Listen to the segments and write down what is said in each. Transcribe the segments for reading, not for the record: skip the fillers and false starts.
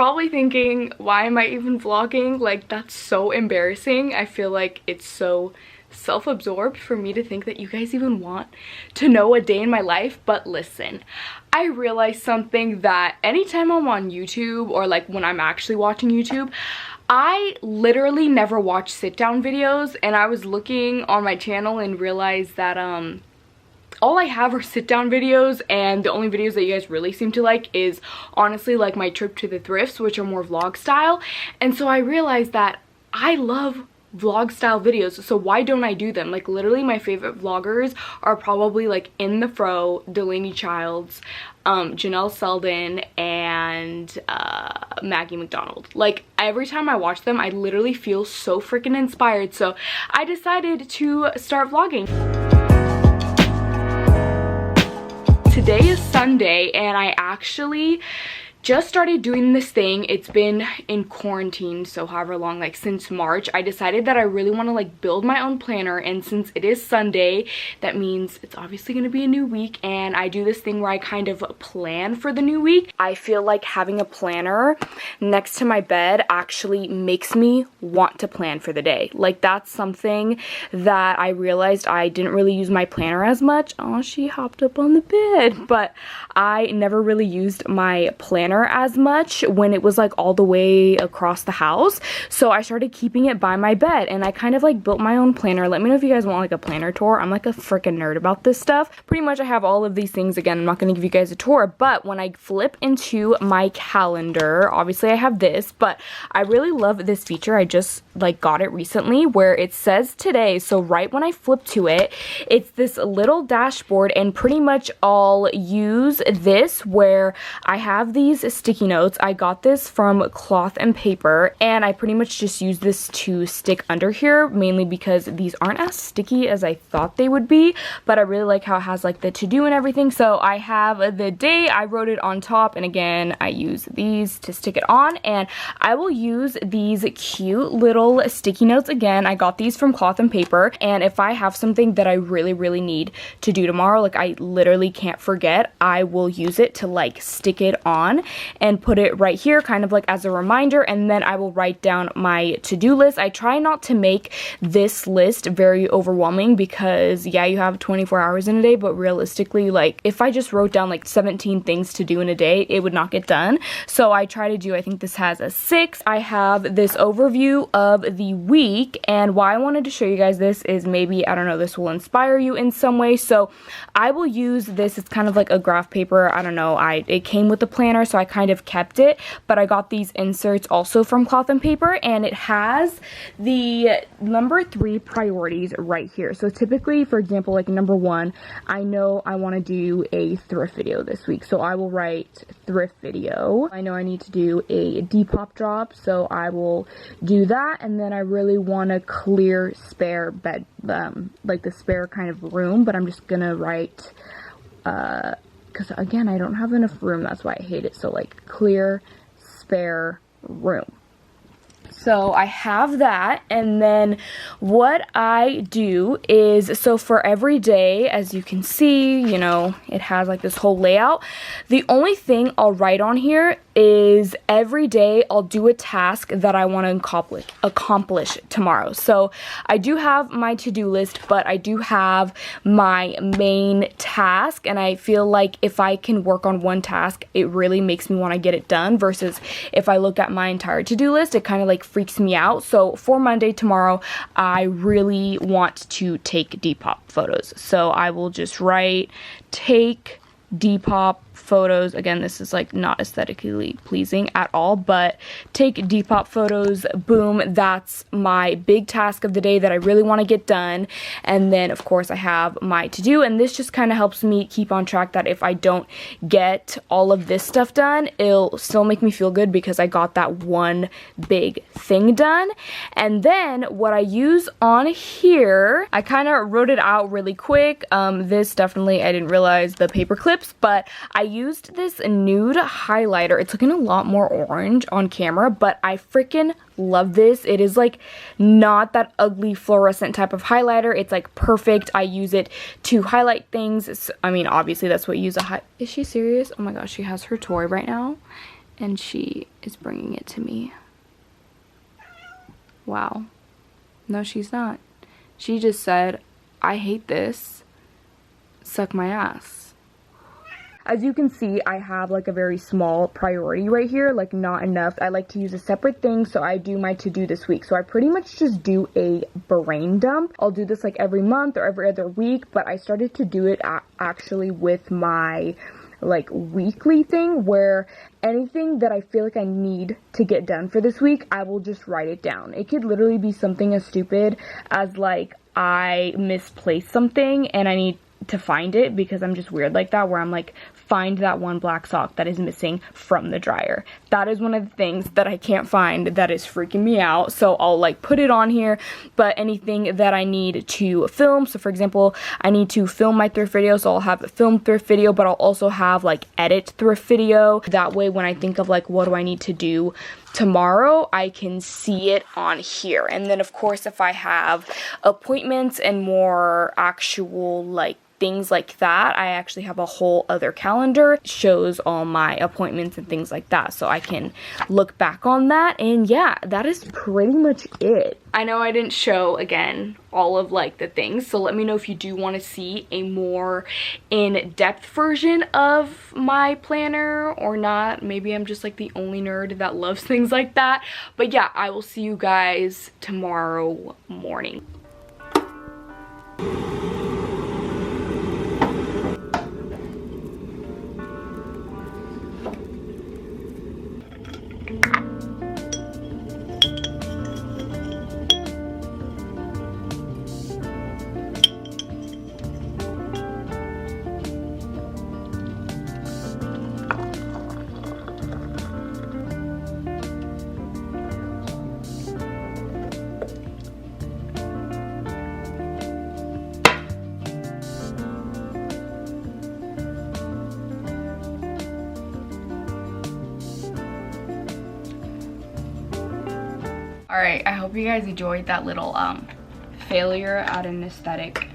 probably thinking, why am I even vlogging? Like, that's so embarrassing. I feel like it's so self-absorbed for me to think that you guys even want to know a day in my life. But listen, I realized something, that anytime I'm on YouTube, or like when I'm actually watching YouTube, I literally never watch sit down videos. And I was looking on my channel and realized that all I have are sit down videos, and the only videos that you guys really seem to like is honestly like my trip to the thrifts, which are more vlog style. And so I realized that I love vlog style videos, so why don't I do them? Like, literally my favorite vloggers are probably like In The Fro, Delaney Childs, Janelle Selden, and Maggie McDonald. Like, every time I watch them, I literally feel so freaking inspired. So I decided to start vlogging. Today is Sunday, and I actually just started doing this thing. It's been in quarantine, so however long, like since March. I decided that I really want to like build my own planner, and since it is Sunday, that means it's obviously going to be a new week, and I do this thing where I kind of plan for the new week. I feel like having a planner next to my bed actually makes me want to plan for the day. Like, that's something that I realized I didn't really use my planner as much. Oh, she hopped up on the bed. But I never really used my planner as much when it was like all the way across the house, so I started keeping it by my bed, and I kind of like built my own planner. Let me know if you guys want like a planner tour. I'm like a freaking nerd about this stuff. Pretty much I have all of these things. Again, I'm not going to give you guys a tour, but when I flip into my calendar, obviously I have this, but I really love this feature. I just like got it recently where it says today. So right when I flip to it, it's this little dashboard, and pretty much I'll use this where I have these sticky notes. I got this from Cloth and Paper, and I pretty much just use this to stick under here, mainly because these aren't as sticky as I thought they would be, but I really like how it has like the to-do and everything. So I have the day, I wrote it on top, and again, I use these to stick it on, and I will use these cute little sticky notes. Again, I got these from Cloth and Paper, and if I have something that I really need to do tomorrow, like I literally can't forget, I will use it to like stick it on and put it right here, kind of like as a reminder, and then I will write down my to-do list. I try not to make this list very overwhelming because yeah, you have 24 hours in a day, but realistically, like if I just wrote down like 17 things to do in a day, it would not get done. So I try to do, I think this has a 6. I have this overview of the week, and why I wanted to show you guys this is maybe, I don't know, this will inspire you in some way. So I will use this, it's kind of like a graph paper, I don't know, it came with the planner, so I kind of kept it, but I got these inserts also from Cloth and Paper, and it has the number 3 priorities right here. So typically, for example, like number 1, I know I want to do a thrift video this week, so I will write thrift video. I know I need to do a Depop drop, so I will do that. And then I really want to clear spare bed, like the spare kind of room, but I'm just gonna write because again, I don't have enough room, that's why I hate it. So like clear spare room. So I have that, and then what I do is, so for every day, as you can see, you know, it has like this whole layout. The only thing I'll write on here is every day I'll do a task that I want to accomplish tomorrow. So I do have my to-do list, but I do have my main task, and I feel like if I can work on one task, it really makes me want to get it done, versus if I look at my entire to-do list, it kind of like freaks me out. So for Monday, tomorrow, I really want to take Depop photos. So I will just write take Depop photos. Again, this is like not aesthetically pleasing at all, but take Depop photos. Boom, that's my big task of the day that I really want to get done. And then of course I have my to do, and this just kind of helps me keep on track that if I don't get all of this stuff done, it'll still make me feel good because I got that one big thing done. And then what I use on here, I kind of wrote it out really quick. This definitely, I didn't realize the paper clips, but I used this nude highlighter. It's looking a lot more orange on camera, but I freaking love this. It is like not that ugly fluorescent type of highlighter. It's like perfect. I use it to highlight things. I mean, obviously that's what you use a is she serious? Oh my gosh, she has her toy right now and she is bringing it to me. Wow. No, she's not. She just said, I hate this. Suck my ass. As you can see, I have like a very small priority right here, like not enough. I like to use a separate thing, so I do my to-do this week. So I pretty much just do a brain dump. I'll do this like every month or every other week, but I started to do it actually with my like weekly thing, where anything that I feel like I need to get done for this week, I will just write it down. It could literally be something as stupid as like I misplaced something and I need to find it, because I'm just weird like that, where I'm like, find that one black sock that is missing from the dryer. That is one of the things that I can't find that is freaking me out, so I'll like put it on here. But anything that I need to film, so for example, I need to film my thrift video, so I'll have a film thrift video, but I'll also have like edit thrift video. That way when I think of like what do I need to do tomorrow, I can see it on here. And then of course, if I have appointments and more actual like things like that, I actually have a whole other calendar. It shows all my appointments and things like that, so I can look back on that. And yeah, that is pretty much it. I know I didn't show again all of like the things, so let me know if you do want to see a more in-depth version of my planner or not. Maybe I'm just like the only nerd that loves things like that. But yeah, I will see you guys tomorrow morning. Alright, I hope you guys enjoyed that little failure at an aesthetic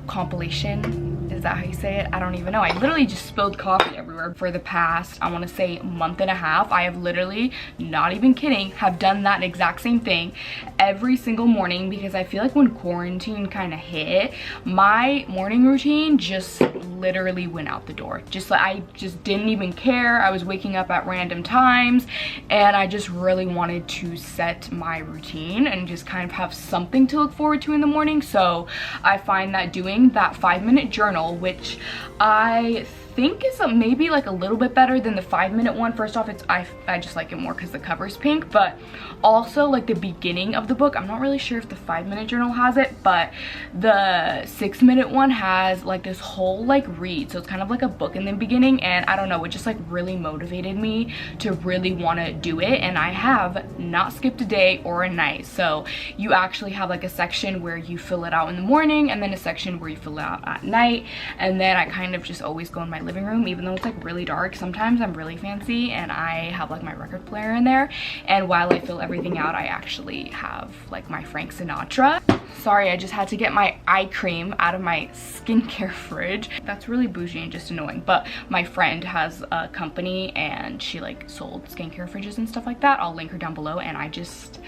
compilation. Is that how you say it? I don't even know. I literally just spilled coffee everywhere for the past, I want to say, month and a half. I have literally, not even kidding, have done that exact same thing every single morning, because I feel like when quarantine kind of hit, my morning routine just literally went out the door. Just like, I just didn't even care. I was waking up at random times, and I just really wanted to set my routine and just kind of have something to look forward to in the morning. So I find that doing that 5-minute journal, which I think is maybe like a little bit better than the 5-minute one. First off, I just like it more because the cover's pink, but also like the beginning of the book, I'm not really sure if the 5-minute journal has it, but the 6-minute one has like this whole like read, so it's kind of like a book in the beginning. And I don't know, it just like really motivated me to really want to do it, and I have not skipped a day or a night. So you actually have like a section where you fill it out in the morning, and then a section where you fill it out at night. And then I kind of just always go in my living room, even though it's like really dark. Sometimes I'm really fancy and I have like my record player in there, and while I fill everything out, I actually have like my Frank Sinatra. Sorry, I just had to get my eye cream out of my skincare fridge. That's really bougie and just annoying, but my friend has a company and she like sold skincare fridges and stuff like that. I'll link her down below, and I just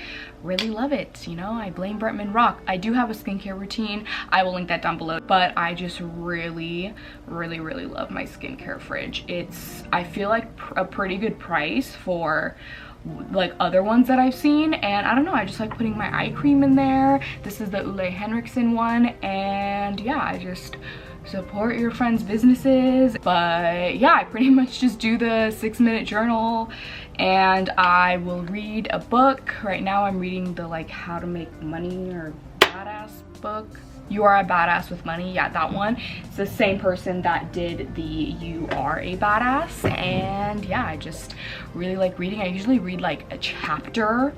really love it, you know. I blame Bretman Rock. I do have a skincare routine, I will link that down below, but I just really love my skincare fridge. It's, I feel like a pretty good price for like other ones that I've seen, and I don't know, I just like putting my eye cream in there. This is the Ole Henriksen one, and yeah, I just support your friends' businesses. But yeah, I pretty much just do the 6-minute journal, and I will read a book. Right now I'm reading the like How to Make Money or Badass book. You Are a Badass with Money. Yeah, that one. It's the same person that did the You Are a Badass. And yeah, I just really like reading. I usually read like a chapter,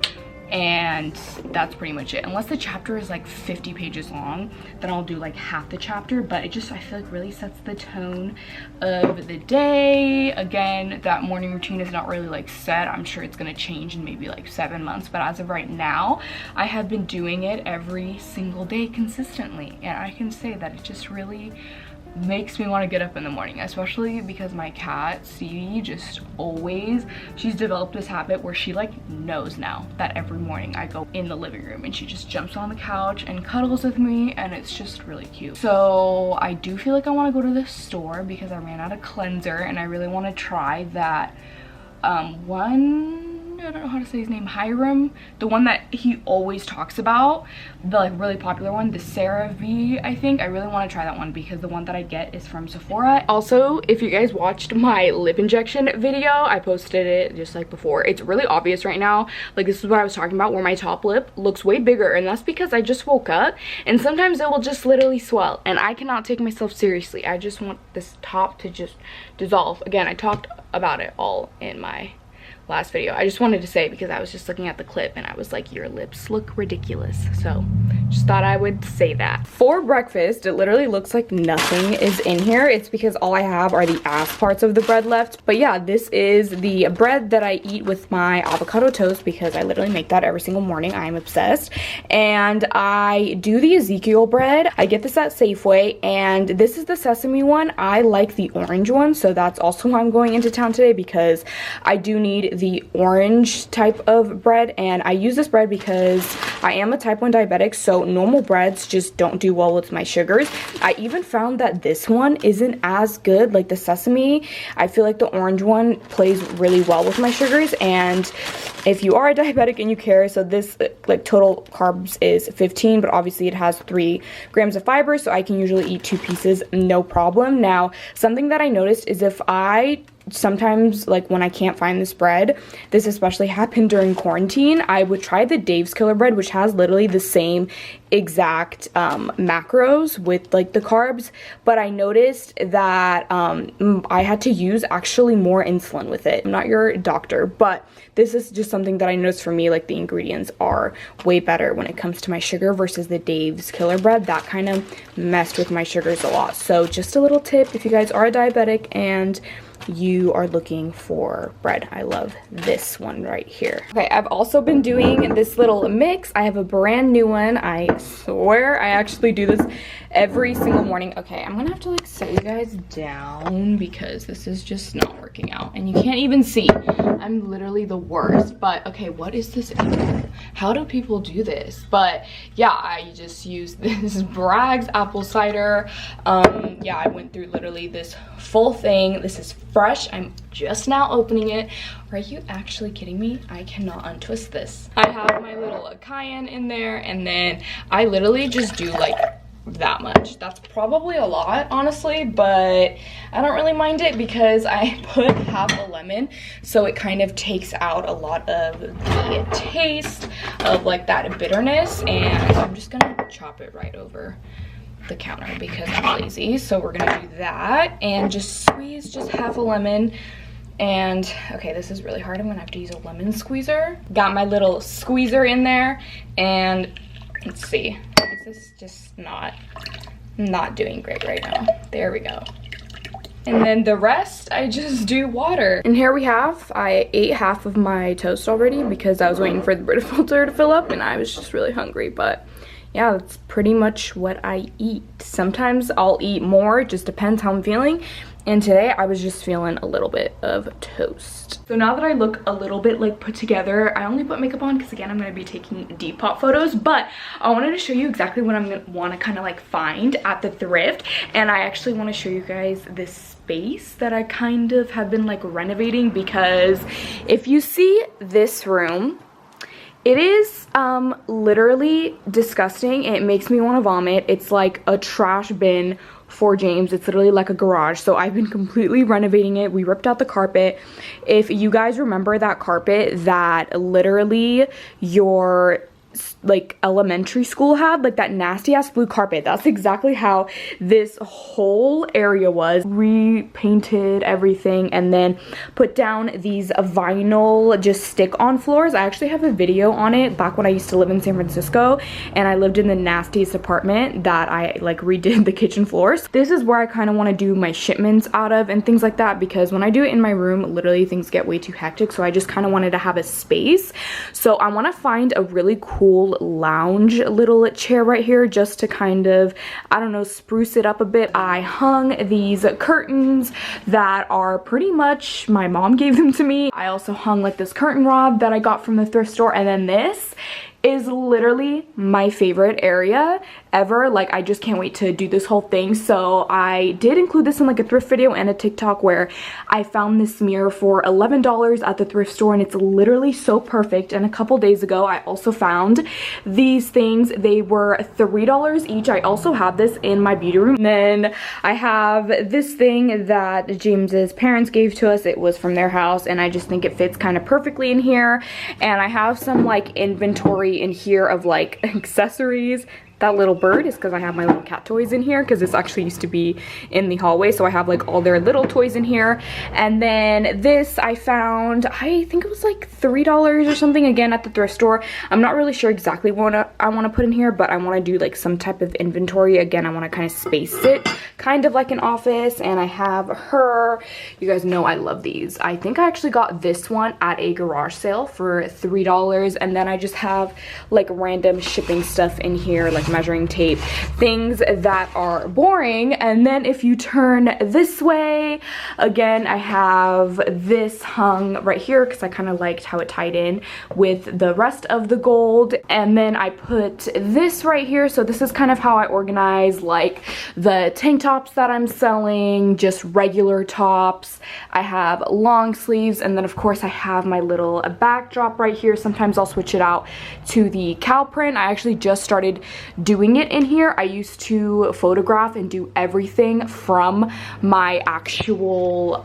and that's pretty much it. Unless the chapter is like 50 pages long, then I'll do like half the chapter, but it just, I feel like really sets the tone of the day. Again, that morning routine is not really like set. I'm sure it's gonna change in maybe like 7 months, but as of right now, I have been doing it every single day consistently, and I can say that it just really makes me want to get up in the morning, especially because my cat Stevie just always, she's developed this habit where she like knows now that every morning I go in the living room and she just jumps on the couch and cuddles with me, and it's just really cute. So I do feel like I want to go to the store because I ran out of cleanser and I really want to try that one, I don't know how to say his name, Hiram, the one that he always talks about, the like really popular one, the CeraVe, I think. I really want to try that one because the one that I get is from Sephora. Also, if you guys watched my lip injection video, I posted it just like before. It's really obvious right now, like this is what I was talking about, where my top lip looks way bigger, and that's because I just woke up and sometimes it will just literally swell and I cannot take myself seriously. I just want this top to just dissolve. Again, I talked about it all in my last video. I just wanted to say, because I was just looking at the clip and I was like, your lips look ridiculous. So just thought I would say that. For breakfast, it literally looks like nothing is in here. It's because all I have are the ass parts of the bread left. But yeah, this is the bread that I eat with my avocado toast because I literally make that every single morning. I am obsessed. And I do the Ezekiel bread. I get this at Safeway, and this is the sesame one. I like the orange one, so that's also why I'm going into town today, because I do need the orange type of bread. And I use this bread because I am a type 1 diabetic, so normal breads just don't do well with my sugars. I even found that this one isn't as good, like the sesame. I feel like the orange one plays really well with my sugars. And if you are a diabetic and you care, so this like total carbs is 15, but obviously it has 3 grams of fiber, so I can usually eat 2 pieces no problem. Now, something that I noticed is if I sometimes, like when I can't find this bread, this especially happened during quarantine, I would try the Dave's Killer bread, which has literally the same exact macros with like the carbs, but I noticed that I had to use actually more insulin with it. I'm not your doctor, but this is just something that I noticed for me, like the ingredients are way better when it comes to my sugar versus the Dave's Killer bread. That kind of messed with my sugars a lot. So just a little tip if you guys are a diabetic and you are looking for bread. I love this one right here. Okay, I've also been doing this little mix. I have a brand new one. I swear I actually do this every single morning. Okay, I'm gonna have to like set you guys down because this is just not working out and you can't even see. I'm literally the worst. But okay, what is this? How do people do this? But yeah, I just use this Bragg's apple cider. Yeah, I went through literally this full thing. This is fresh. I'm just now opening it. Are you actually kidding me? I cannot untwist this. I have my little cayenne in there, and then I literally just do like that much. That's probably a lot, honestly, but I don't really mind it because I put half a lemon, so it kind of takes out a lot of the taste of like that bitterness. And I'm just gonna chop it right over the counter because I'm lazy. So we're gonna do that and just squeeze just half a lemon. And okay, this is really hard. I'm gonna have to use a lemon squeezer. Got my little squeezer in there, and let's see, this is just not doing great right now. There we go. And then the rest, I just do water. And here we have, I ate half of my toast already because I was waiting for the Brita filter to fill up and I was just really hungry. But yeah, that's pretty much what I eat. Sometimes I'll eat more, it just depends how I'm feeling. And today I was just feeling a little bit of toast. So now that I look a little bit like put together, I only put makeup on because again, I'm gonna be taking Depop photos, but I wanted to show you exactly what I'm gonna wanna kind of like find at the thrift. And I actually wanna show you guys this space that I kind of have been like renovating, because if you see this room, it is literally disgusting. It makes me want to vomit. It's like a trash bin for James. It's literally like a garage. So I've been completely renovating it. We ripped out the carpet. If you guys remember that carpet that literally your like elementary school had, like that nasty ass blue carpet, that's exactly how this whole area was. Repainted everything and then put down these vinyl just stick on floors. I actually have a video on it back when I used to live in San Francisco and I lived in the nastiest apartment that I like redid the kitchen floors. This is where I kind of want to do my shipments out of and things like that, because when I do it in my room, literally things get way too hectic. So I just kind of wanted to have a space. So I want to find a really cool cool lounge little chair right here just to kind of, I don't know, spruce it up a bit. I hung these curtains that are pretty much, my mom gave them to me. I also hung like this curtain rod that I got from the thrift store, and then this is literally my favorite area ever. Like, I just can't wait to do this whole thing. So I did include this in like a thrift video and a TikTok where I found this mirror for $11 at the thrift store, and it's literally so perfect. And a couple days ago I also found these things. They were $3 each. I also have this in my beauty room. And then I have this thing that James's parents gave to us. It was from their house, and I just think it fits kind of perfectly in here. And I have some like inventory in here of like accessories. That little bird is because I have my little cat toys in here, because this actually used to be in the hallway, so I have like all their little toys in here. And then this I found, I think it was like $3 or something, again at the thrift store. I'm not really sure exactly what I want to put in here, but I want to do like some type of inventory. Again, I want to kind of space it kind of like an office. And I have her, you guys know I love these. I think I actually got this one at a garage sale for $3. And then I just have like random shipping stuff in here, like measuring tape, things that are boring. And then if you turn this way, again, I have this hung right here because I kind of liked how it tied in with the rest of the gold. And then I put this right here. So this is kind of how I organize like the tank tops that I'm selling, just regular tops. I have long sleeves, and then of course I have my little backdrop right here. Sometimes I'll switch it out to the cow print. I actually just started doing it in here. I used to photograph and do everything from my actual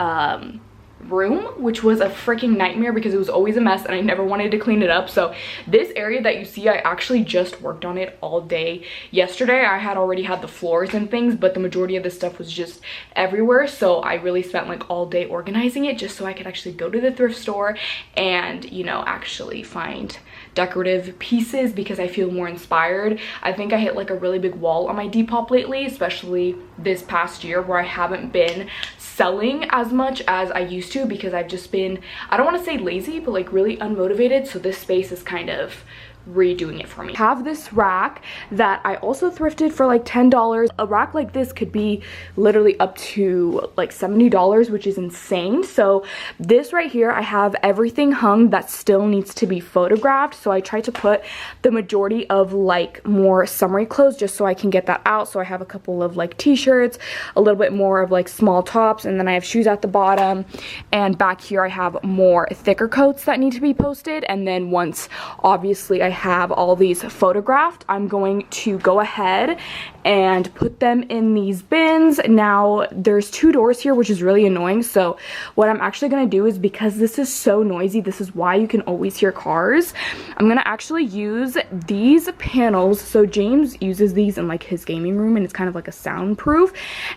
room, which was a freaking nightmare because it was always a mess and I never wanted to clean it up. So this area that you see, I actually just worked on it all day yesterday. I had already had the floors and things, but the majority of the stuff was just everywhere. So I really spent like all day organizing it just so I could actually go to the thrift store and, you know, actually find decorative pieces because I feel more inspired. I think I hit like a really big wall on my Depop lately, especially this past year, where I haven't been selling as much as I used to because I've just been, I don't want to say lazy, but like really unmotivated. So this space is kind of redoing it for me. I have this rack that I also thrifted for like $10. A rack like this could be literally up to like $70, which is insane. So this right here, I have everything hung that still needs to be photographed. So I tried to put the majority of like more summery clothes just so I can get that out. So I have a couple of like t-shirts, a little bit more of like small tops, and then I have shoes at the bottom. And back here I have more thicker coats that need to be posted. And then once obviously I have all these photographed, I'm going to go ahead and put them in these bins. Now there's two doors here, which is really annoying. So what I'm actually going to do is, because this is so noisy, this is why you can always hear cars, I'm going to actually use these panels. So James uses these in like his gaming room, and it's kind of like a soundproof,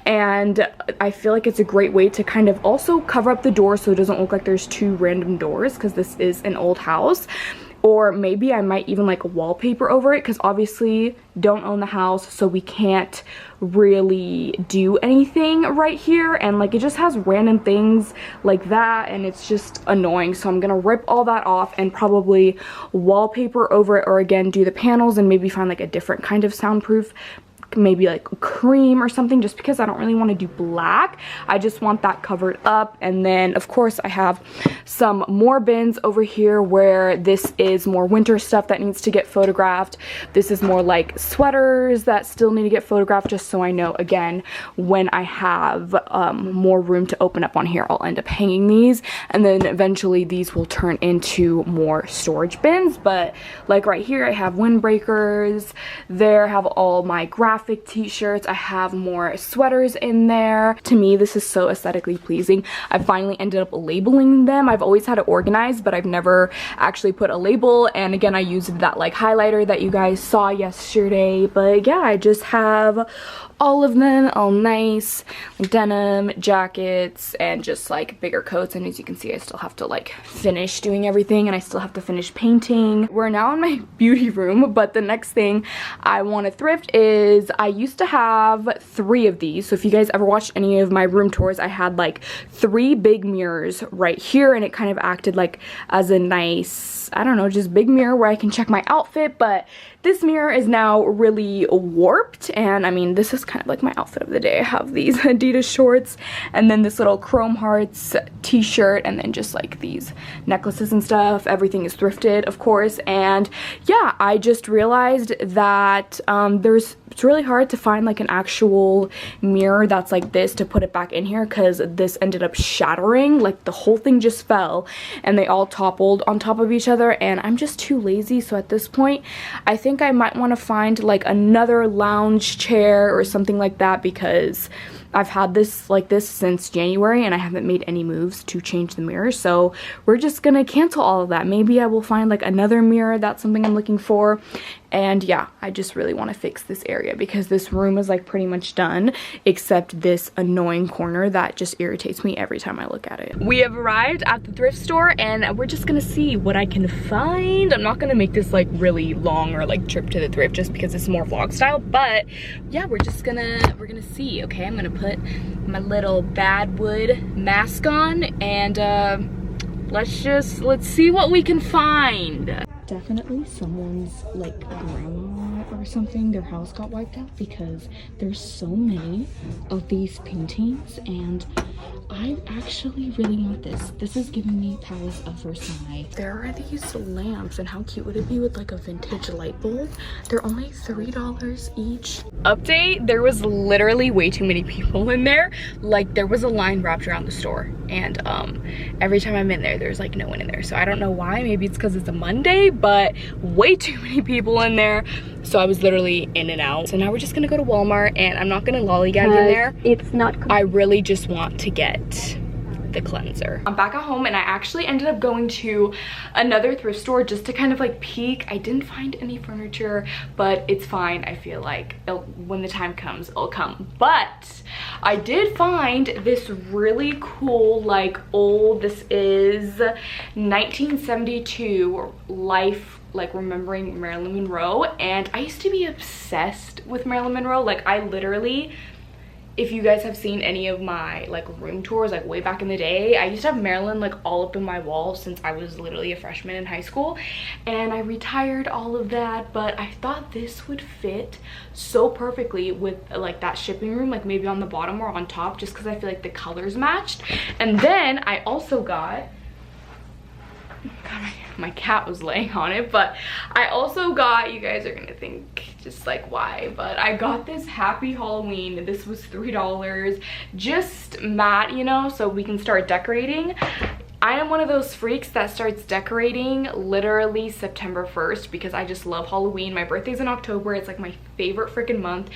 and I feel like it's a great way to kind of also cover up the door so it doesn't look like there's two random doors, because this is an old house. Or maybe I might even like wallpaper over it, because obviously don't own the house, so we can't really do anything right here, and like it just has random things like that, and it's just annoying. So I'm gonna rip all that off and probably wallpaper over it, or again do the panels and maybe find like a different kind of soundproof, maybe like cream or something, just because I don't really want to do black. I just want that covered up. And then of course I have some more bins over here where this is more winter stuff that needs to get photographed. This is more like sweaters that still need to get photographed, just so I know, again, when I have more room to open up on here, I'll end up hanging these, and then eventually these will turn into more storage bins. But like right here I have windbreakers, there I have all my graphic t-shirts, I have more sweaters in there. To me, this is so aesthetically pleasing. I finally ended up labeling them. I've always had it organized, but I've never actually put a label. And again, I used that like highlighter that you guys saw yesterday. But yeah, I just have all of them all nice, like denim jackets and just like bigger coats. And as you can see, I still have to like finish doing everything, and I still have to finish painting. We're now in my beauty room, but the next thing I want to thrift is, I used to have 3 of these. So if you guys ever watched any of my room tours, I had like 3 big mirrors right here, and it kind of acted like as a nice this, I don't know, just big mirror where I can check my outfit, but this mirror is now really warped, and I mean, this is kind of like my outfit of the day. I have these Adidas shorts, and then this little Chrome Hearts t-shirt, and then just like these necklaces and stuff. Everything is thrifted, of course, and yeah, I just realized that it's really hard to find like an actual mirror that's like this to put it back in here, because this ended up shattering. Like the whole thing just fell and they all toppled on top of each other, and I'm just too lazy. So at this point I think I might want to find like another lounge chair or something like that, because I've had this like this since January and I haven't made any moves to change the mirror. So we're just gonna cancel all of that. Maybe I will find like another mirror. That's something I'm looking for. And yeah, I just really want to fix this area because this room is like pretty much done, except this annoying corner that just irritates me every time I look at it. We have arrived at the thrift store and we're just gonna see what I can find. I'm not gonna make this like really long or like trip to the thrift just because it's more vlog style, but yeah, we're gonna see. Okay, I'm gonna put my little bad wood mask on and let's see what we can find. Definitely someone's like grandma or something, their house got wiped out because there's so many of these paintings, and I actually really want this. This is giving me Palace of Versailles. There are these lamps, and how cute would it be with like a vintage light bulb? They're only $3 each. Update, there was literally way too many people in there. Like there was a line wrapped around the store, and every time I'm in there, there's like no one in there. So I don't know why. Maybe it's because it's a Monday, but way too many people in there. So I was literally in and out. So now we're just gonna go to Walmart, and I'm not gonna lollygag in there. It's not. I really just want to get the cleanser. I'm back at home, and I actually ended up going to another thrift store just to kind of like peek. I didn't find any furniture, but it's fine. I feel like when the time comes, it'll come. But I did find this really cool like old, this is 1972 life, like remembering Marilyn Monroe, and I used to be obsessed with Marilyn Monroe. Like I literally, if you guys have seen any of my like room tours like way back in the day, I used to have Marilyn like all up in my wall since I was literally a freshman in high school, and I retired all of that, but I thought this would fit so perfectly with like that shipping room, like maybe on the bottom or on top, just because I feel like the colors matched. And then I also got, God, my cat was laying on it, but I also got, you guys are gonna think just like why, but I got this Happy Halloween. This was $3, just matte, you know, so we can start decorating. I am one of those freaks that starts decorating literally September 1st because I just love Halloween. My birthday's in October. It's like my favorite freaking month.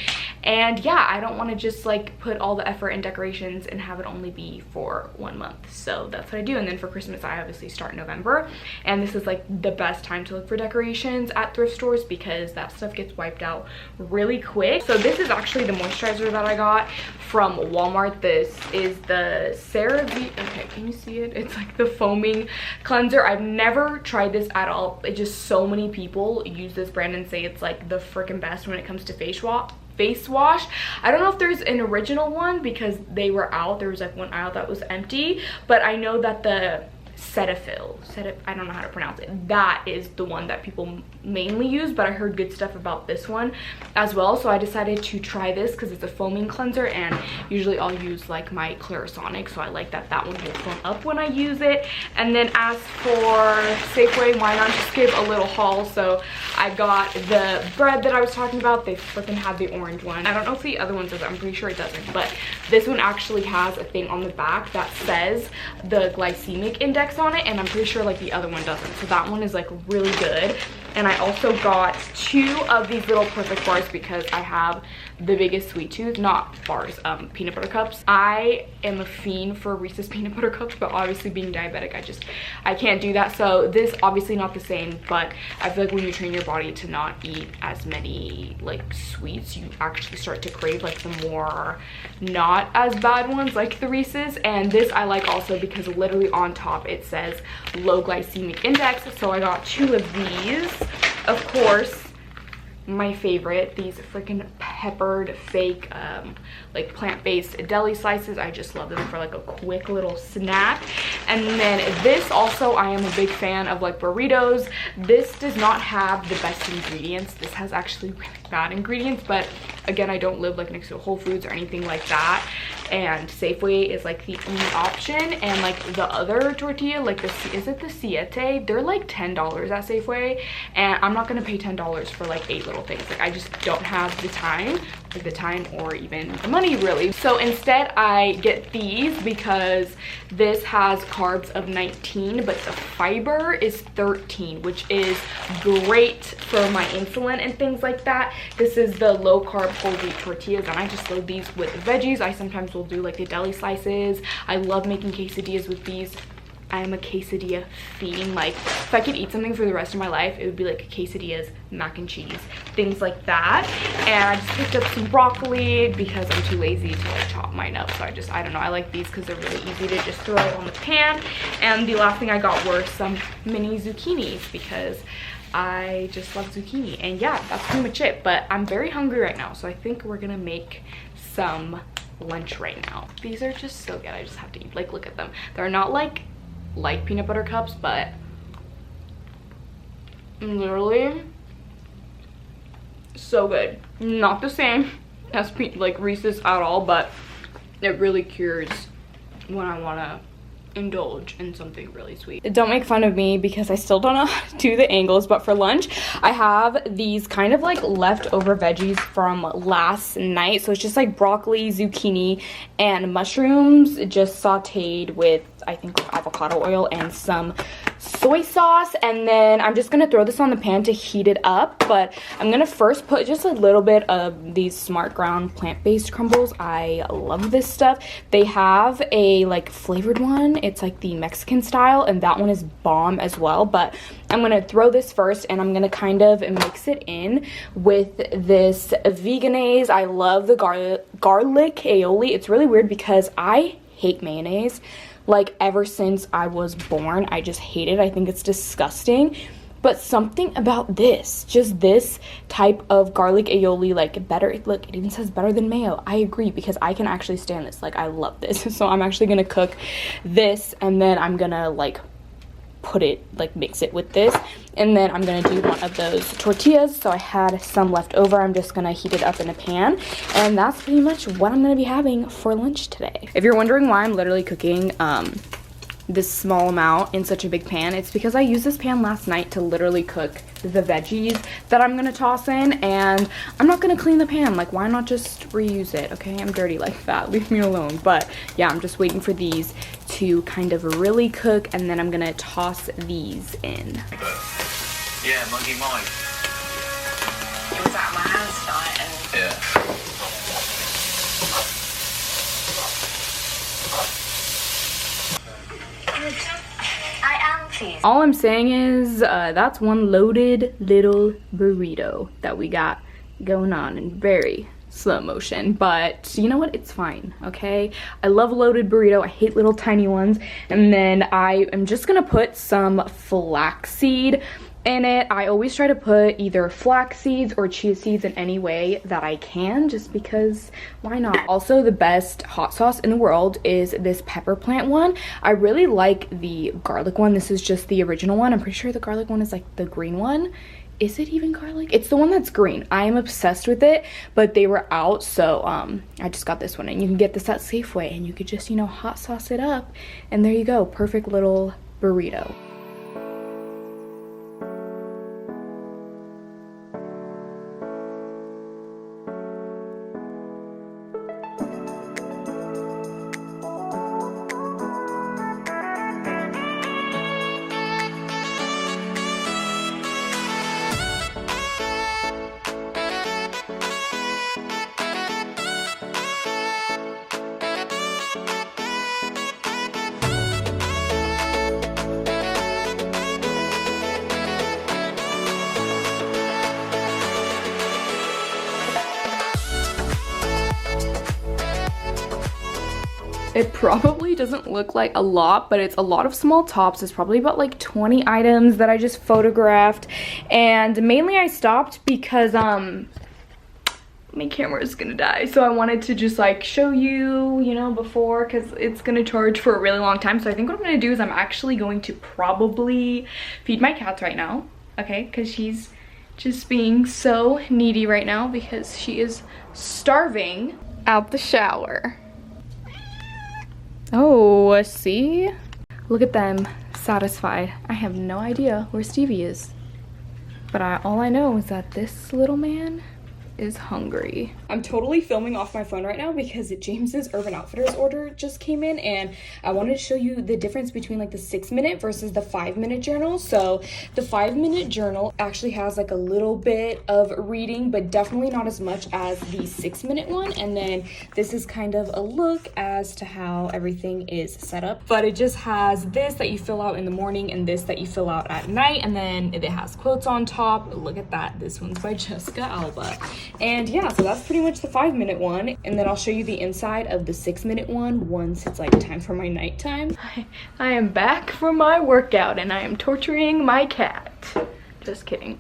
And yeah, I don't want to just like put all the effort in decorations and have it only be for 1 month. So that's what I do. And then for Christmas, I obviously start in November. And this is like the best time to look for decorations at thrift stores because that stuff gets wiped out really quick. So this is actually the moisturizer that I got from Walmart. This is the CeraVe. Okay, can you see it? It's like the foaming cleanser. I've never tried this at all. It just, so many people use this brand and say it's like the freaking best when it comes to face wash. I don't know if there's an original one because they were out. There was like one aisle that was empty, but I know that the Cetaphil, I don't know how to pronounce it, that is the one that people mainly use, but I heard good stuff about this one as well. So I decided to try this because it's a foaming cleanser, and usually I'll use like my Clarisonic, so I like that that one will foam up when I use it. And then as for Safeway, why not just give a little haul? So I got the bread that I was talking about. They freaking had the orange one. I don't know if the other one does it. I'm pretty sure it doesn't, but this one actually has a thing on the back that says the glycemic index on it, and I'm pretty sure like the other one doesn't. So that one is like really good. And I also got 2 of these little perfect bars because I have the biggest sweet tooth. Not bars, peanut butter cups. I am a fiend for Reese's peanut butter cups, but obviously being diabetic, I can't do that. So this obviously not the same, but I feel like when you train your body to not eat as many like sweets, you actually start to crave like the more not as bad ones like the Reese's. And this I like also because literally on top it says low glycemic index. So I got 2 of these. Of course, my favorite, these freaking peppered fake like plant-based deli slices. I just love them for like a quick little snack. And then this also, I am a big fan of like burritos. This does not have the best ingredients. This has actually really bad ingredients, but again, I don't live like next to Whole Foods or anything like that, and Safeway is like the only option. And like the other tortilla, like is it the Siete, they're like $10 at Safeway, and I'm not gonna pay $10 for like 8 little things. Like I just don't have the time, like the time or even the money really. So instead I get these because this has carbs of 19 but the fiber is 13, which is great for my insulin and things like that. This is the low carb whole wheat tortillas, and I just load these with veggies. I sometimes will do like the deli slices. I love making quesadillas with these. I am a quesadilla fiend. Like if I could eat something for the rest of my life, it would be like quesadillas, mac and cheese, things like that. And I just picked up some broccoli because I'm too lazy to like chop mine up. So I don't know, I like these because they're really easy to just throw it on the pan. And the last thing I got were some mini zucchinis because I just love zucchini. And yeah, that's pretty much it. But I'm very hungry right now, so I think we're gonna make some lunch right now. These are just so good. I just have to eat. Like, look at them. They're not like peanut butter cups, but literally so good. Not the same as like Reese's at all, but it really cures when I want to indulge in something really sweet. Don't make fun of me because I still don't know how to do the angles, but for lunch I have these kind of like leftover veggies from last night. So it's just like broccoli, zucchini, and mushrooms just sauteed with I think avocado oil and some soy sauce. And then I'm just gonna throw this on the pan to heat it up, but I'm gonna first put just a little bit of these Smart Ground plant-based crumbles. I love this stuff. They have a like flavored one, it's like the Mexican style, and that one is bomb as well. But I'm gonna throw this first and I'm gonna kind of mix it in with this veganese. I love the garlic aioli. It's really weird because I hate mayonnaise. Like ever since I was born, I just hate it. I think it's disgusting. But something about this, just this type of garlic aioli, like better, look, it even says better than mayo. I agree because I can actually stand this. Like I love this. So I'm actually gonna cook this and then I'm gonna like put it, like mix it with this, and then I'm gonna do one of those tortillas. So I had some left over. I'm just gonna heat it up in a pan, and that's pretty much what I'm gonna be having for lunch today. If you're wondering why I'm literally cooking this small amount in such a big pan, it's because I used this pan last night to literally cook the veggies that I'm gonna toss in, and I'm not gonna clean the pan. Like why not just reuse it? Okay, I'm dirty like that, leave me alone. But yeah, I'm just waiting for these to kind of really cook, and then I'm gonna toss these in. Yeah, Monkey Mike. It was at my house tonight and Yeah. I am pleased. All I'm saying is that's one loaded little burrito that we got going on in very slow motion, but you know what, it's fine. Okay, I love a loaded burrito. I hate little tiny ones. And then I am just gonna put some flaxseed in it. I always try to put either flax seeds or chia seeds in any way that I can, just because why not? Also, the best hot sauce in the world is this pepper plant one. I really like the garlic one. This is just the original one. I'm pretty sure the garlic one is like the green one. Is it even garlic? It's the one that's green. I am obsessed with it, but they were out, so I just got this one. And you can get this at Safeway, and you could just, you know, hot sauce it up, and there you go, perfect little burrito. It probably doesn't look like a lot, but it's a lot of small tops. It's probably about like 20 items that I just photographed. And mainly I stopped because my camera is gonna die. So I wanted to just like show you, you know, before, because it's gonna charge for a really long time. So I think what I'm gonna do is I'm actually going to probably feed my cats right now, okay, because she's just being so needy right now because she is starving out the shower. Oh, see? Look at them, satisfied. I have no idea where Stevie is. But all I know is that this little man is hungry. I'm totally filming off my phone right now because James's Urban Outfitters order just came in, and I wanted to show you the difference between like the 6-minute versus the 5-minute journal. So the 5-minute journal actually has like a little bit of reading, but definitely not as much as the 6-minute one. And then this is kind of a look as to how everything is set up, but it just has this that you fill out in the morning and this that you fill out at night, and then it has quotes on top. Look at that, this one's by Jessica Alba. And yeah, so that's pretty much the 5-minute one, and then I'll show you the inside of the 6-minute one once it's like time for my nighttime. I am back from my workout and I am torturing my cat. Just kidding.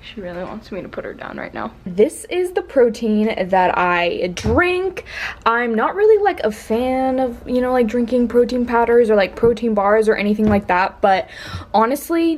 She really wants me to put her down right now. This is the protein that I drink. I'm not really like a fan of, you know, like drinking protein powders or like protein bars or anything like that, but honestly,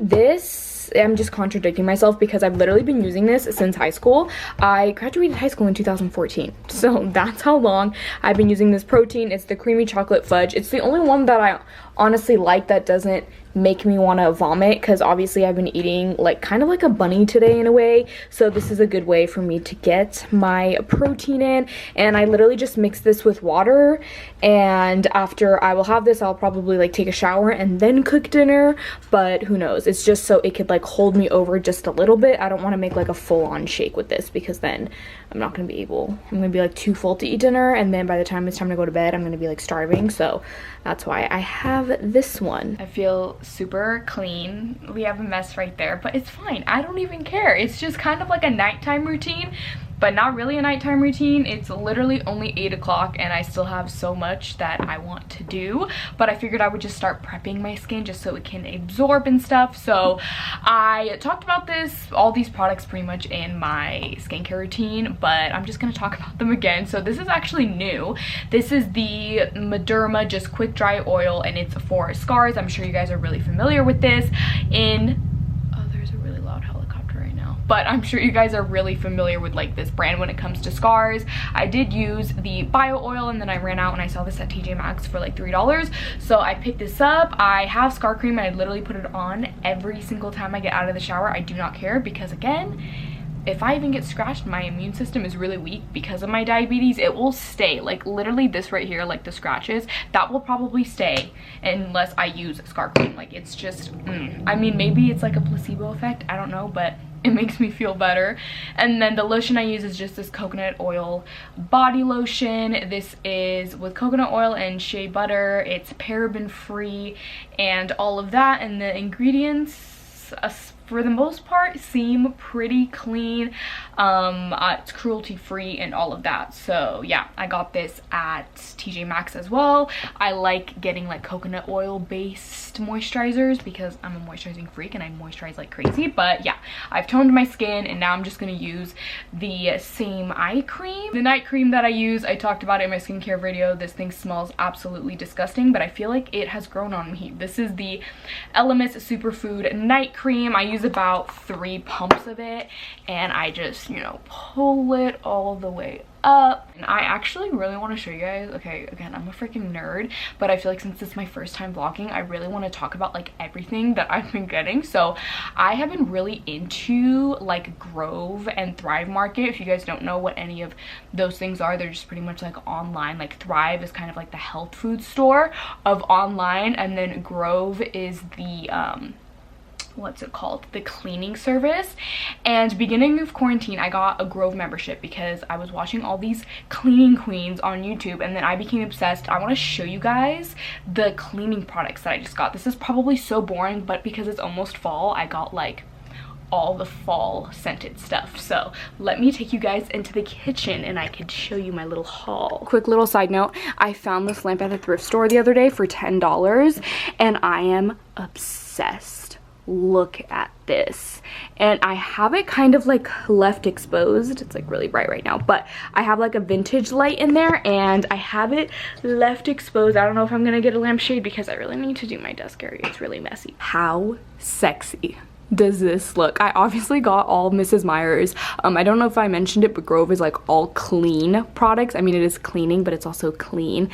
I'm just contradicting myself because I've literally been using this since high school. I graduated high school in 2014, so that's how long I've been using this protein. It's the creamy chocolate fudge. It's the only one that I honestly like that doesn't make me want to vomit, because obviously I've been eating like kind of like a bunny today in a way, so this is a good way for me to get my protein in. And I literally just mix this with water, and after I will have this, I'll probably like take a shower and then cook dinner, but who knows, it's just so it could like hold me over just a little bit. I don't want to make like a full-on shake with this because then I'm not going to be able, I'm going to be like too full to eat dinner, and then by the time it's time to go to bed, I'm going to be like starving. So that's why I have this one. I feel super clean. We have a mess right there, but it's fine. I don't even care. It's just kind of like a nighttime routine, but not really a nighttime routine. It's literally only 8 o'clock and I still have so much that I want to do, but I figured I would just start prepping my skin just so it can absorb and stuff. So I talked about all these products pretty much in my skincare routine, but I'm just gonna talk about them again. So this is actually new. This is the Mederma Just Quick Dry Oil, and it's for scars. I'm sure you guys are really familiar with this. But I'm sure you guys are really familiar with like this brand when it comes to scars. I did use the bio oil and then I ran out and I saw this at TJ Maxx for like $3. So I picked this up. I have scar cream and I literally put it on every single time I get out of the shower. I do not care because, again, if I even get scratched, my immune system is really weak because of my diabetes. It will stay, like literally this right here, like the scratches, that will probably stay unless I use scar cream. Like it's just, I mean, maybe it's like a placebo effect, I don't know, but it makes me feel better. And then the lotion I use is just this coconut oil body lotion. This is with coconut oil and shea butter. It's paraben free and all of that, and the ingredients for the most part seem pretty clean. It's cruelty free and all of that. So yeah, I got this at TJ Maxx as well. I like getting like coconut oil based moisturizers because I'm a moisturizing freak and I moisturize like crazy. But yeah, I've toned my skin and now I'm just gonna use the same eye cream. The night cream that I use, I talked about it in my skincare video. This thing smells absolutely disgusting, but I feel like it has grown on me. This is the Elemis Superfood Night Cream. I use about 3 pumps of it and I just, you know, pull it all the way up. And I actually really want to show you guys, okay, again, I'm a freaking nerd, but I feel like since it's my first time vlogging, I really want to talk about like everything that I've been getting. So I have been really into like Grove and Thrive Market. If you guys don't know what any of those things are, they're just pretty much like online. Like Thrive is kind of like the health food store of online, and then Grove is the what's it called, the cleaning service. And beginning of quarantine, I got a Grove membership because I was watching all these cleaning queens on YouTube, and then I became obsessed. I want to show you guys the cleaning products that I just got. This is probably so boring, but because it's almost fall, I got like all the fall scented stuff. So let me take you guys into the kitchen and I can show you my little haul. Quick little side note, I found this lamp at the thrift store the other day for $10 and I am obsessed look at this. And I have it kind of like left exposed. It's like really bright right now, but I have like a vintage light in there and I have it left exposed. I don't know if I'm gonna get a lampshade because I really need to do my desk area. It's really messy. How sexy does this look? I obviously got all Mrs. Meyer's. I don't know if I mentioned it, but Grove is like all clean products. I mean, it is cleaning, but it's also clean.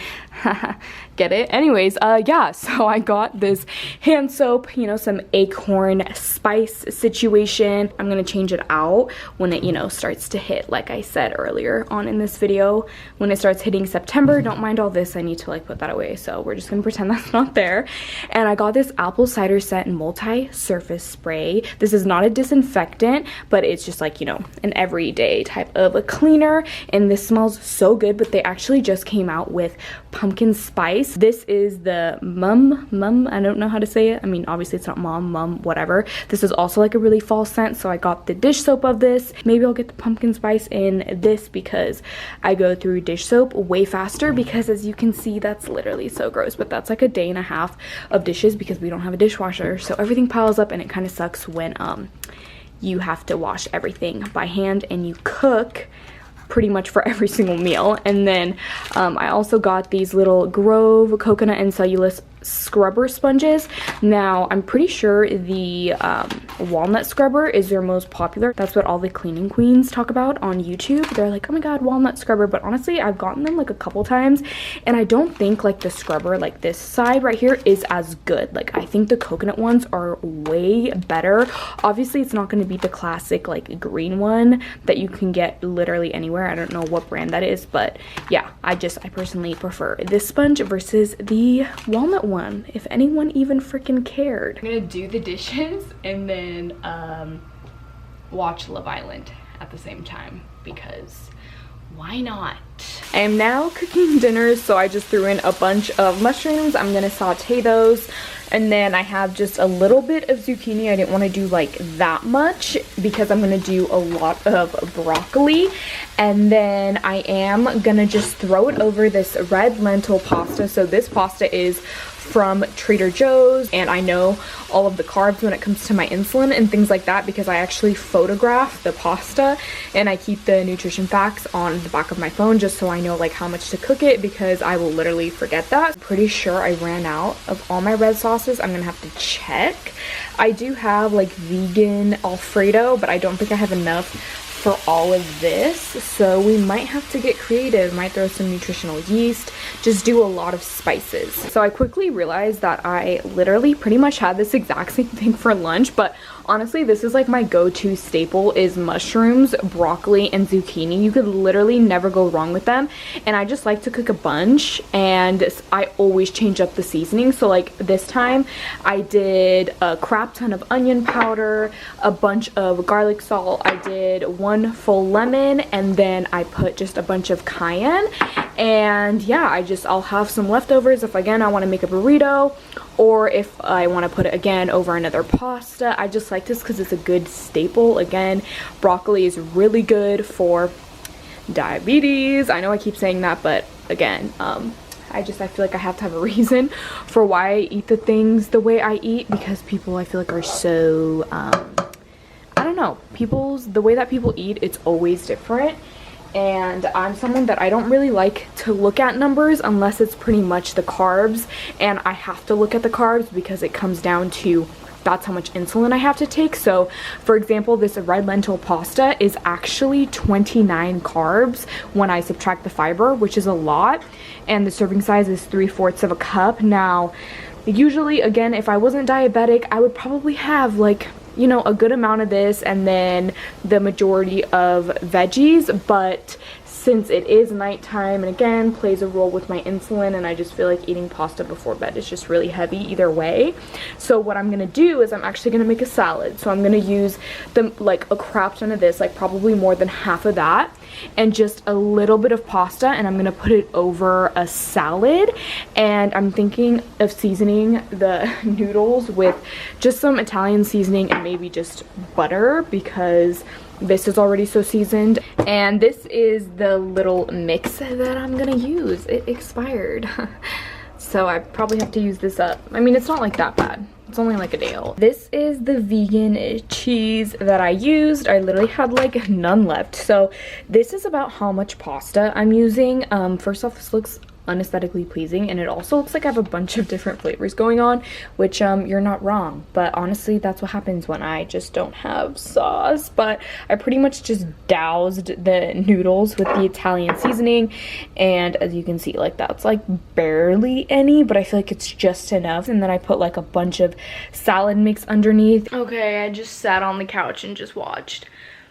Get it? Anyways, yeah, so I got this hand soap, you know, some acorn spice situation. I'm gonna change it out when it, you know, starts to hit, like I said earlier on in this video, when it starts hitting September. Don't mind all this, I need to like put that away, so we're just gonna pretend that's not there. And I got this apple cider scent multi-surface spray. This is not a disinfectant, but it's just like, you know, an everyday type of a cleaner, and this smells so good. But they actually just came out with pumpkin spice. This is the mum, I don't know how to say it. I mean, obviously it's not mum, whatever. This is also like a really fall scent, so I got the dish soap of this. Maybe I'll get the pumpkin spice in this because I go through dish soap way faster, because as you can see, that's literally so gross, but that's like a day and a half of dishes because we don't have a dishwasher, so everything piles up and it kind of sucks when you have to wash everything by hand and you cook pretty much for every single meal. And then I also got these little Grove coconut and cellulose scrubber sponges. Now I'm pretty sure the walnut scrubber is their most popular. That's what all the cleaning queens talk about on YouTube. They're like, oh my god, walnut scrubber. But honestly, I've gotten them like a couple times and I don't think like the scrubber, like this side right here, is as good. Like I think the coconut ones are way better. Obviously it's not going to be the classic like green one that you can get literally anywhere. I don't know what brand that is, but yeah, I personally prefer this sponge versus the walnut one, if anyone even freaking cared. I'm gonna do the dishes and then watch Love Island at the same time, because why not? I am now cooking dinner, so I just threw in a bunch of mushrooms. I'm gonna saute those, and then I have just a little bit of zucchini. I didn't want to do like that much because I'm gonna do a lot of broccoli, and then I am gonna just throw it over this red lentil pasta. So this pasta is from Trader Joe's, and I know all of the carbs when it comes to my insulin and things like that because I actually photograph the pasta and I keep the nutrition facts on the back of my phone just so I know like how much to cook it, because I will literally forget that. I'm pretty sure I ran out of all my red sauces. I'm gonna have to check. I do have like vegan Alfredo, but I don't think I have enough for all of this, so we might have to get creative. Might throw some nutritional yeast, just do a lot of spices. So I quickly realized that I literally pretty much had this exact same thing for lunch, but honestly this is like my go-to staple is mushrooms, broccoli, and zucchini. You could literally never go wrong with them, and I just like to cook a bunch and I always change up the seasoning. So like this time I did a crap ton of onion powder, a bunch of garlic salt, I did 1 full lemon, and then I put just a bunch of cayenne. And yeah, I'll have some leftovers if again I want to make a burrito, or if I want to put it again over another pasta. I just like this because it's a good staple. Again, broccoli is really good for diabetes. I know I keep saying that, but again, I feel like I have to have a reason for why I eat the things the way I eat, because people I feel like are so I don't know, the way that people eat, it's always different. And I'm someone that I don't really like to look at numbers unless it's pretty much the carbs, and I have to look at the carbs because it comes down to that's how much insulin I have to take. So for example, this red lentil pasta is actually 29 carbs when I subtract the fiber, which is a lot, and the serving size is 3/4 of a cup. Now usually, again, if I wasn't diabetic, I would probably have like, you know, a good amount of this and then the majority of veggies, but since it is nighttime and again plays a role with my insulin, and I just feel like eating pasta before bed is just really heavy either way. So what I'm gonna do is I'm actually gonna make a salad. So I'm gonna use like a crap ton of this, like probably more than half of that, and just a little bit of pasta, and I'm gonna put it over a salad. And I'm thinking of seasoning the noodles with just some Italian seasoning and maybe just butter, because this is already so seasoned. And this is the little mix that I'm gonna use. It expired. So I probably have to use this up. I mean, it's not like that bad. It's only like a day old. This is the vegan cheese that I used. I literally had like none left. So this is about how much pasta I'm using. First off, this looks unaesthetically pleasing, and it also looks like I have a bunch of different flavors going on, which you're not wrong, but honestly that's what happens when I just don't have sauce. But I pretty much just doused the noodles with the Italian seasoning, and as you can see, like that's like barely any, but I feel like it's just enough. And then I put like a bunch of salad mix underneath. Okay, I just sat on the couch and just watched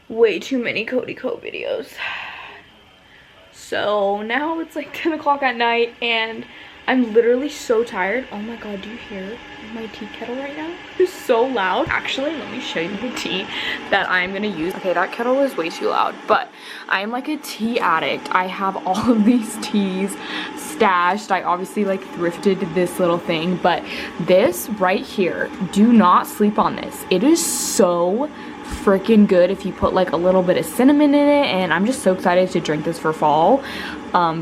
way too many Cody Co videos. So now it's like 10 o'clock at night and I'm literally so tired. Oh my god, do you hear my tea kettle right now? It's so loud. Actually, let me show you the tea that I'm gonna use. Okay, that kettle is way too loud, but I'm like a tea addict. I have all of these teas stashed. I obviously like thrifted this little thing, but this right here, do not sleep on this. It is so freaking good if you put like a little bit of cinnamon in it, and I'm just so excited to drink this for fall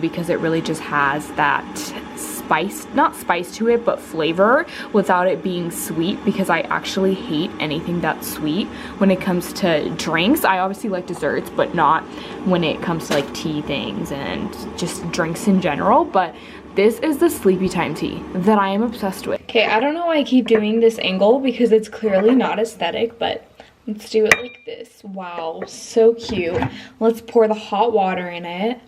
because it really just has that spice, not spice to it, but flavor without it being sweet, because I actually hate anything that's sweet when it comes to drinks. I obviously like desserts, but not when it comes to like tea things and just drinks in general. But this is the sleepy time tea that I am obsessed with. Okay, I don't know why I keep doing this angle because it's clearly not aesthetic, but let's do it like this. Wow, so cute. Let's pour the hot water in it.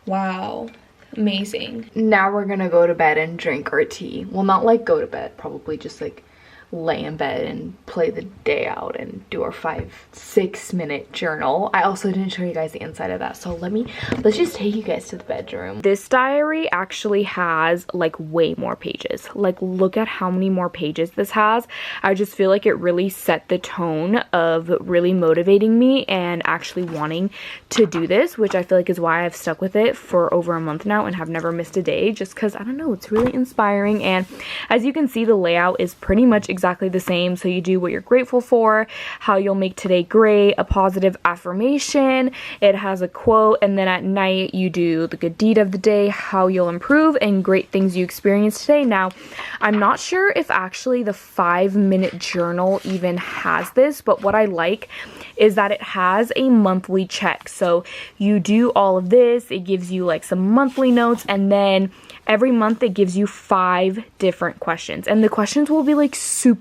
Wow, amazing. Now we're gonna go to bed and drink our tea. Well, not like go to bed, probably just like lay in bed and play the day out and do our 5-6 minute journal. I also didn't show you guys the inside of that, so let's just take you guys to the bedroom. This diary actually has like way more pages. Like, look at how many more pages this has. I just feel like it really set the tone of really motivating me and actually wanting to do this, which I feel like is why I've stuck with it for over a month now and have never missed a day, just because I don't know, it's really inspiring. And as you can see, the layout is pretty much exactly the same. So you do what you're grateful for, how you'll make today great, a positive affirmation, it has a quote, and then at night you do the good deed of the day, how you'll improve, and great things you experienced today. Now, I'm not sure if actually the 5-minute journal even has this, but what I like is that it has a monthly check. So you do all of this, it gives you like some monthly notes, and then every month it gives you 5 different questions, and the questions will be like super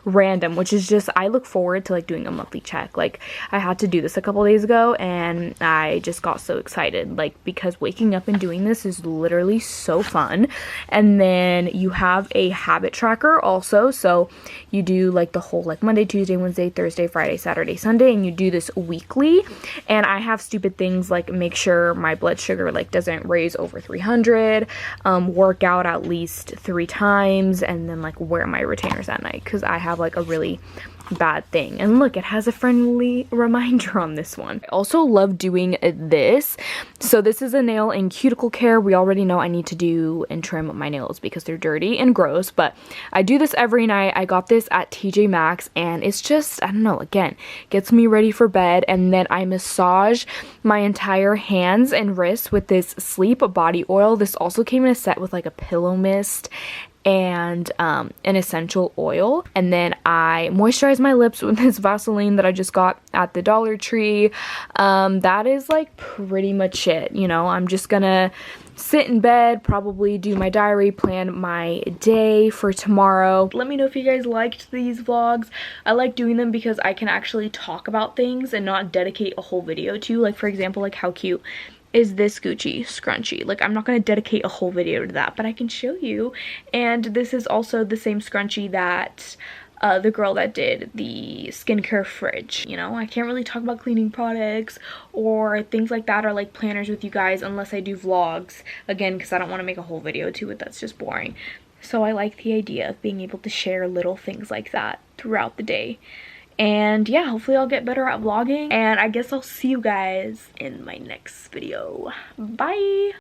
random, which is just, I look forward to like doing a monthly check. Like, I had to do this a couple days ago and I just got so excited, like, because waking up and doing this is literally so fun. And then you have a habit tracker also, so you do like the whole like Monday, Tuesday, Wednesday, Thursday, Friday, Saturday, Sunday, and you do this weekly. And I have stupid things like make sure my blood sugar like doesn't raise over 300, work out at least 3 times, and then like wear my retainers at night because I have like a really bad thing. And look, it has a friendly reminder on this one. I also love doing this. So this is a nail and cuticle care. We already know I need to do and trim my nails because they're dirty and gross, but I do this every night. I got this at TJ Maxx, and it's just, I don't know, again, gets me ready for bed. And then I massage my entire hands and wrists with this Sleep body oil. This also came in a set with like a pillow mist and an essential oil. And then I moisturize my lips with this Vaseline that I just got at the Dollar Tree. That is like pretty much it. You know, I'm just gonna sit in bed, probably do my diary, plan my day for tomorrow. Let me know if you guys liked these vlogs. I like doing them because I can actually talk about things and not dedicate a whole video to, like, for example, like how cute is this Gucci scrunchie. Like, I'm not going to dedicate a whole video to that, but I can show you. And this is also the same scrunchie that the girl that did the skincare fridge. You know, I can't really talk about cleaning products or things like that, or like planners with you guys unless I do vlogs, again, because I don't want to make a whole video to it. That's just boring. So I like the idea of being able to share little things like that throughout the day. And yeah, hopefully I'll get better at vlogging, and I guess I'll see you guys in my next video. Bye!